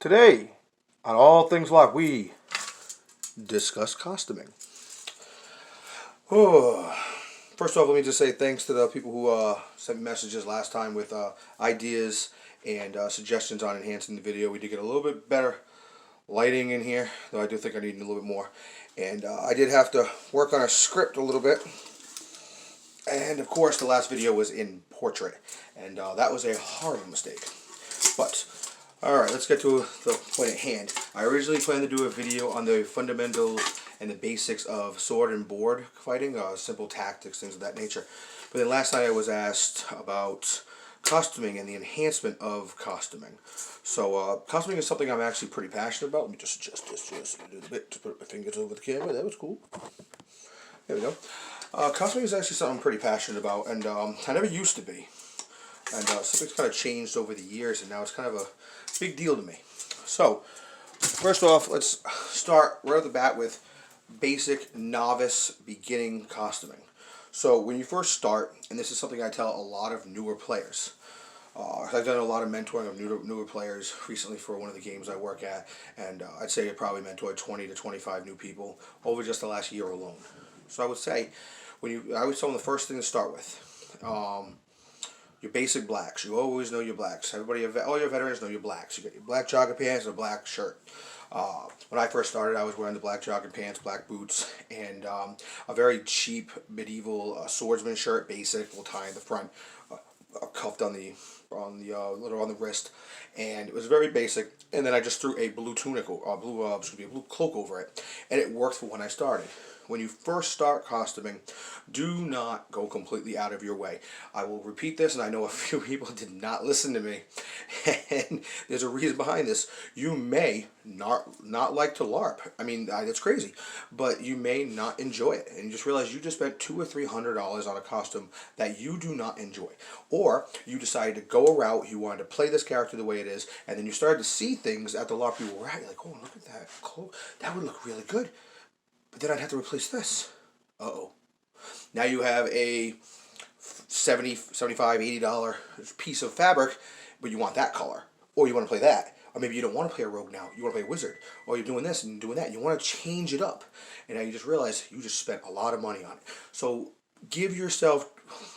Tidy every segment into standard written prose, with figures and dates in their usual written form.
Today, on All Things LARP, we discuss costuming. Oh, first off, let me just say thanks to the people who sent me messages last time with ideas and suggestions on enhancing the video. We did get a little bit better lighting in here, though I do think I need a little bit more. And I did have to work on a script a little bit. And of course, the last video was in portrait, and that was a horrible mistake. But alright, let's get to the point at hand. I originally planned to do a video on the fundamentals and the basics of sword and board fighting, simple tactics, things of that nature. But then last night I was asked about costuming and the enhancement of costuming. So costuming is something I'm actually pretty passionate about. Let me just adjust this just a little bit to put my fingers over the camera. That was cool. There we go. Costuming is actually something I'm pretty passionate about, and I never used to be. And something's kind of changed over the years, and now it's kind of a big deal to me. So, first off, let's start right off the bat with basic novice beginning costuming. So, when you first start, and this is something I tell a lot of newer players. I've done a lot of mentoring of newer players recently for one of the games I work at, and I'd say I probably mentored 20 to 25 new people over just the last year alone. So I would say, I would tell them the first thing to start with. Your basic blacks. You always know your blacks. All your veterans know your blacks. You got your black jogging pants and a black shirt. When I first started, I was wearing the black jogging pants, black boots, and a very cheap medieval swordsman shirt, basic, will tie in the front, cuffed on the wrist, and it was very basic. And then I just threw a blue tunic, a blue cloak over it, and it worked for when I started. When you first start costuming, do not go completely out of your way. I will repeat this, and I know a few people did not listen to me, and there's a reason behind this. You may not like to LARP. I mean, that's crazy, but you may not enjoy it, and you just realize you just spent $200 or $300 on a costume that you do not enjoy, or you decided to go a route. You wanted to play this character the way it is, and then you started to see things at the LARP you were at. You're like, oh, look at that cloak. That would look really good. But then I'd have to replace this. Uh-oh. Now you have a $70, $75, $80 piece of fabric, but you want that color. Or you want to play that. Or maybe you don't want to play a rogue now. You want to play a wizard. Or you're doing this and doing that. You want to change it up. And now you just realize you just spent a lot of money on it. So give yourself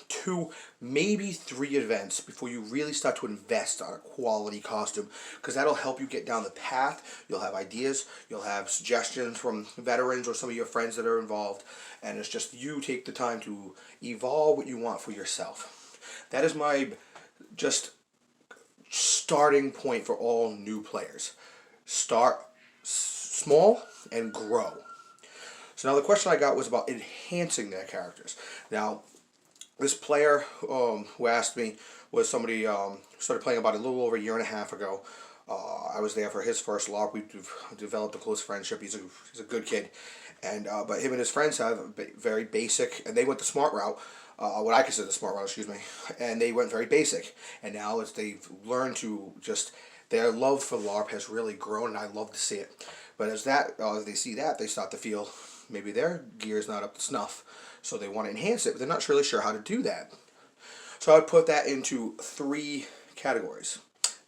2, maybe 3 events before you really start to invest on a quality costume, because that'll help you get down the path. You'll have ideas, you'll have suggestions from veterans or some of your friends that are involved, and it's just you take the time to evolve what you want for yourself. That is my just starting point for all new players. Start small and grow. So now the question I got was about enhancing their characters. Now, this player who asked me was somebody started playing about a little over a year and a half ago. I was there for his first LARP. We developed a close friendship. He's a good kid, and but him and his friends have very basic, and they went the smart route. What I consider the smart route, excuse me, and they went very basic. And now as they've learned to just, their love for LARP has really grown, and I love to see it. But as they see that, they start to feel maybe their gear is not up to snuff, so they want to enhance it, but they're not really sure how to do that. So I would put that into 3 categories.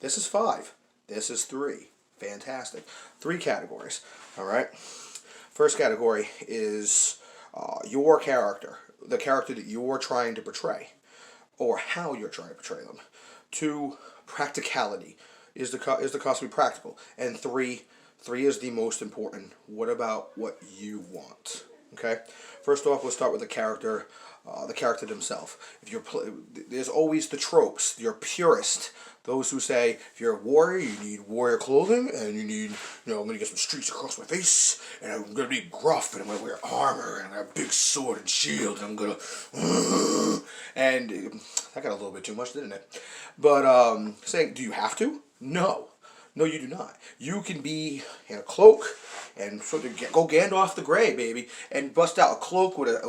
This is 5. This is 3. Fantastic. 3 categories. All right. First category is your character, the character that you're trying to portray, or how you're trying to portray them. 2, practicality. Is the costume practical? And 3 is the most important. What about what you want? Okay. First off, let's start with the character themselves. There's always the tropes. Your purist, those who say if you're a warrior, you need warrior clothing, and you need, I'm going to get some streaks across my face, and I'm going to be gruff, and I'm going to wear armor, and I'm going to have a big sword and shield, and I'm going to, and that got a little bit too much, didn't it? But saying, do you have to? No. No, you do not. You can be in a cloak and sort of go Gandalf the Grey, baby, and bust out a cloak with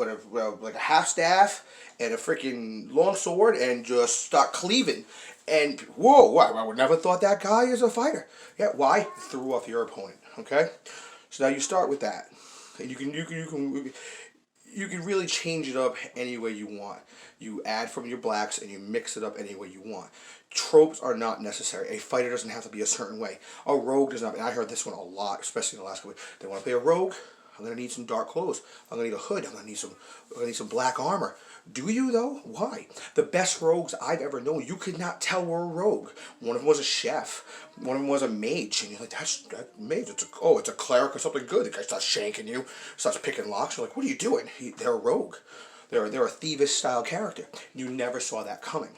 like a half staff and a freaking long sword and just start cleaving. And whoa, I would never thought that guy is a fighter. Yeah, why? Threw off your opponent. Okay, so now you start with that, and you can really change it up any way you want. You add from your blacks and you mix it up any way you want. tropes are not necessary. A fighter doesn't have to be a certain way. A rogue does not. And I heard this one a lot, especially in the last couple weeks. They want to play a rogue. I'm gonna need some dark clothes. I'm gonna need a hood. I'm gonna need some black armor. Do you though? Why? The best rogues I've ever known, you could not tell were a rogue. One of them was a chef. One of them was a mage, and you're like, that mage. It's a cleric or something good. The guy starts shanking you, starts picking locks. You're like, what are you doing? They're a rogue. They're a thievish style character. You never saw that coming.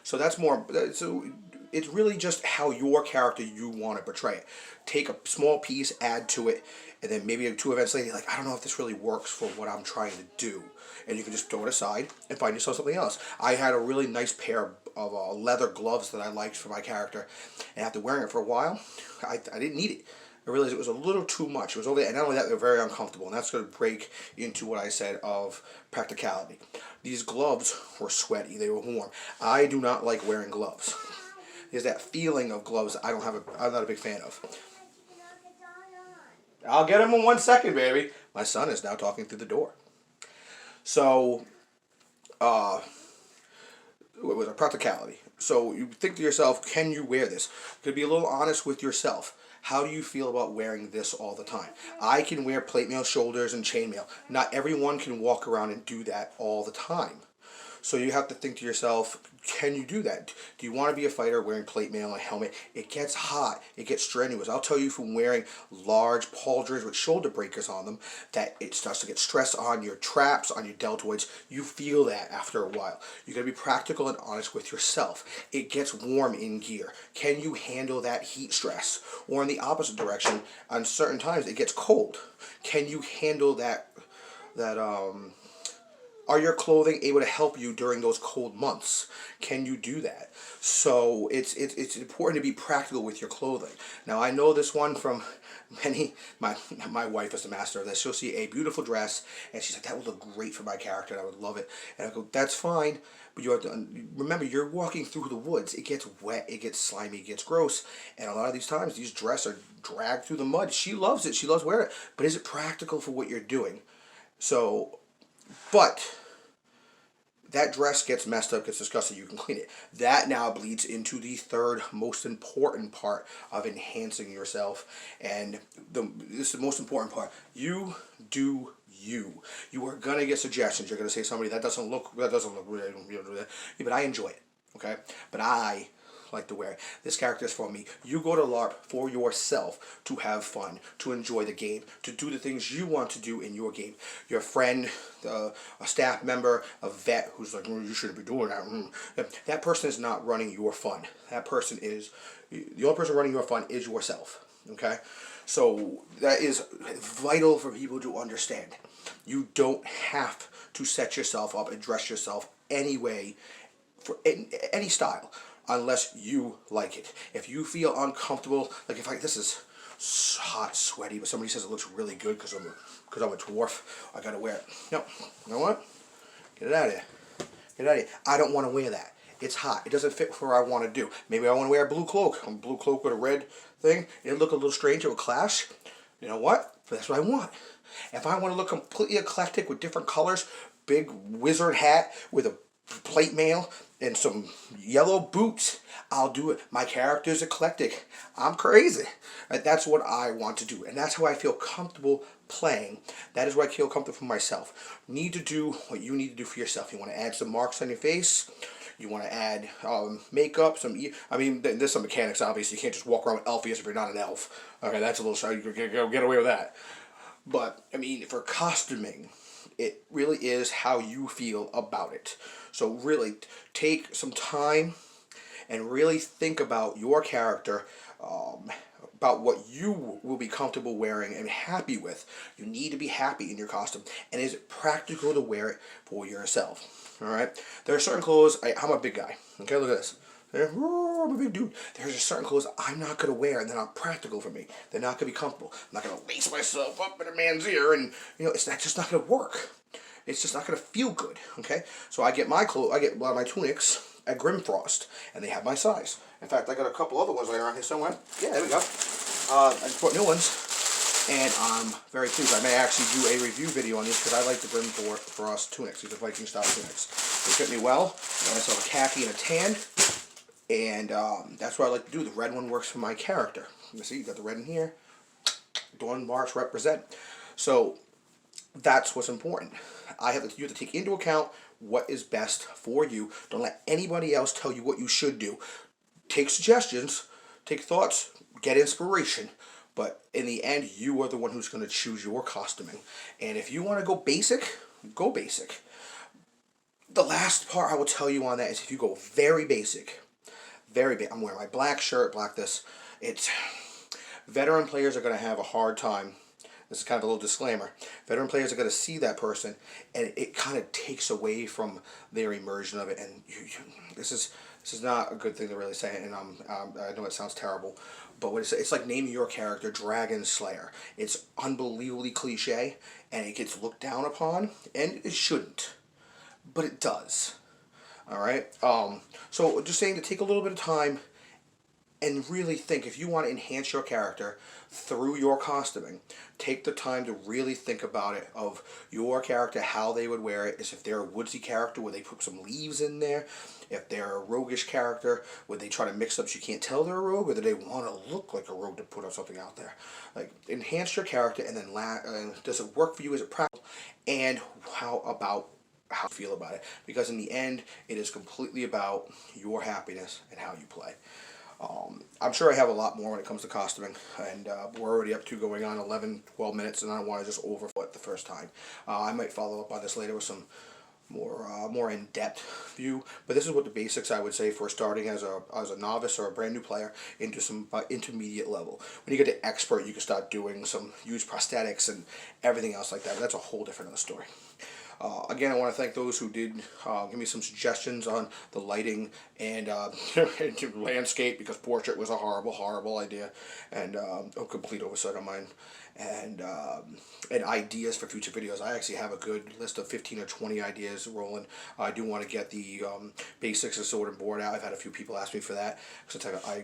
So that's more. So it's really just how your character you want to portray it. Take a small piece, add to it, and then maybe 2 events later, you're like, I don't know if this really works for what I'm trying to do. And you can just throw it aside and find yourself something else. I had a really nice pair of leather gloves that I liked for my character, and after wearing it for a while, I didn't need it. I realized it was a little too much. It was over there, and not only that, they were very uncomfortable, and that's going to break into what I said of practicality. These gloves were sweaty. They were warm. I do not like wearing gloves. There's that feeling of gloves I'm not a big fan of. I'll get him in 1 second, baby. My son is now talking through the door. So, what was it? Practicality. So you think to yourself, can you wear this? You could be a little honest with yourself. How do you feel about wearing this all the time? I can wear plate mail shoulders and chainmail. Not everyone can walk around and do that all the time. So you have to think to yourself, can you do that? Do you want to be a fighter wearing plate mail and a helmet? It gets hot. It gets strenuous. I'll tell you from wearing large pauldrons with shoulder breakers on them that it starts to get stress on your traps, on your deltoids. You feel that after a while. You got to be practical and honest with yourself. It gets warm in gear. Can you handle that heat stress? Or in the opposite direction, on certain times it gets cold. Can you handle that are your clothing able to help you during those cold months? Can you do that? So it's important to be practical with your clothing. Now I know this one from many. My wife is the master of this. She'll see a beautiful dress and she's like, that would look great for my character and I would love it. And I go, that's fine, but you have to remember you're walking through the woods. It gets wet, it gets slimy, it gets gross, and a lot of these times these dresses are dragged through the mud. She loves it. She loves wearing it, but is it practical for what you're doing? So. But that dress gets messed up, gets disgusted, you can clean it. That now bleeds into the third most important part of enhancing yourself. And this is the most important part. You do you. You are going to get suggestions. You're going to say somebody, that doesn't look really, yeah, but I enjoy it. Okay? But I like to wear it. This character is for me. You go to LARP for yourself to have fun, to enjoy the game, to do the things you want to do in your game. Your friend, a staff member, a vet who's like, you shouldn't be doing that. That person is not running your fun. That person is, the only person running your fun is yourself. Okay? So that is vital for people to understand. You don't have to set yourself up and dress yourself any way, for any style, unless you like it. If you feel uncomfortable, like if this is hot, sweaty, but somebody says it looks really good because I'm a dwarf, I gotta wear it. No, you know what? Get it out of here. Get it out of here. I don't want to wear that. It's hot. It doesn't fit for what I want to do. Maybe I want to wear a blue cloak. A blue cloak with a red thing. It'll look a little strange. It will clash. You know what? But that's what I want. If I want to look completely eclectic with different colors, big wizard hat with a plate mail and some yellow boots, I'll do it. My character is eclectic. I'm crazy. Right? That's what I want to do. And that's how I feel comfortable playing. That is what I feel comfortable for myself. Need to do what you need to do for yourself. You want to add some marks on your face. You want to add makeup, there's some mechanics, obviously. You can't just walk around with Elfies if you're not an elf. Okay, that's a little shy. You can get away with that. But, for costuming, it really is how you feel about it. So really, take some time and really think about your character, about what you will be comfortable wearing and happy with. You need to be happy in your costume. And is it practical to wear it for yourself? Alright? There are certain clothes, I'm a big guy. Okay, look at this. I'm a big dude. There's just certain clothes I'm not going to wear and they're not practical for me. They're not going to be comfortable. I'm not going to lace myself up in a man's ear and, it's just not going to work. It's just not going to feel good, okay? So I get my clothes, I get a lot of my tunics at Grimfrost, and they have my size. In fact, I got a couple other ones laying around here somewhere. Yeah, there we go. I just bought new ones, and I'm very pleased. I may actually do a review video on these because I like the Grimfrost tunics. These are Viking style tunics. They fit me well. I got myself a khaki and a tan. And that's what I like to do. The red one works for my character. You see, you got the red in here. Dawn marks represent. So that's what's important. You have to take into account what is best for you. Don't let anybody else tell you what you should do. Take suggestions, take thoughts, get inspiration. But in the end, you are the one who's going to choose your costuming. And if you want to go basic, go basic. The last part I will tell you on that is if you go very basic, I'm wearing my black shirt, black this. It's veteran players are going to have a hard time. This is kind of a little disclaimer. Veteran players are going to see that person, and it kind of takes away from their immersion of it. And this is not a good thing to really say. And I know it sounds terrible, but what it's like naming your character Dragon Slayer. It's unbelievably cliche, and it gets looked down upon, and it shouldn't, but it does. All right. So just saying to take a little bit of time and really think, if you want to enhance your character through your costuming, take the time to really think about it, of your character, how they would wear it. Is if they're a woodsy character, would they put some leaves in there? If they're a roguish character, would they try to mix up so you can't tell they're a rogue, or do they want to look like a rogue to put up something out there? Like, enhance your character, and then does it work for you? Is it practical? And how you feel about it? Because in the end, it is completely about your happiness and how you play. I'm sure I have a lot more when it comes to costuming, and we're already up to going on 11, 12 minutes, and I don't want to just overflow it the first time. I might follow up on this later with some more in-depth view, but this is what the basics I would say for starting as a novice or a brand new player into some intermediate level. When you get to expert, you can start doing some use prosthetics and everything else like that, but that's a whole different other story. Again, I want to thank those who did give me some suggestions on the lighting and landscape, because portrait was a horrible, horrible idea, and a complete oversight on mine. And ideas for future videos. I actually have a good list of 15 or 20 ideas rolling. I do want to get the basics of sword and board out. I've had a few people ask me for that, since I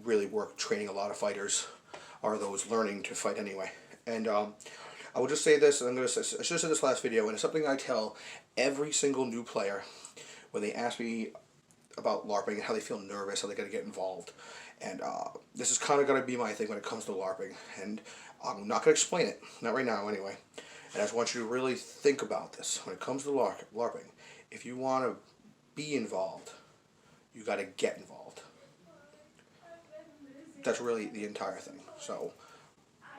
really work training a lot of fighters, or those learning to fight anyway. And I will just say this, and I should have said this last video, and it's something I tell every single new player when they ask me about LARPing and how they feel nervous, how they're going to get involved. And this is kind of going to be my thing when it comes to LARPing. And I'm not going to explain it, not right now anyway. And I just want you to really think about this. When it comes to LARPing, if you want to be involved, you got to get involved. That's really the entire thing. So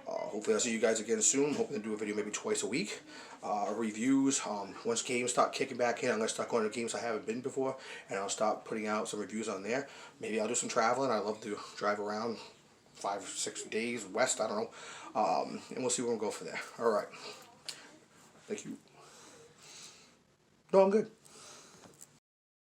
hopefully I'll see you guys again soon. Hoping to do a video maybe twice a week. Reviews. Once games start kicking back in, I'm going to start going to games I haven't been before, and I'll start putting out some reviews on there. Maybe I'll do some traveling. I love to drive around 5 or 6 days west, I don't know. And we'll see where we'll go for there. Alright. Thank you. No, I'm good.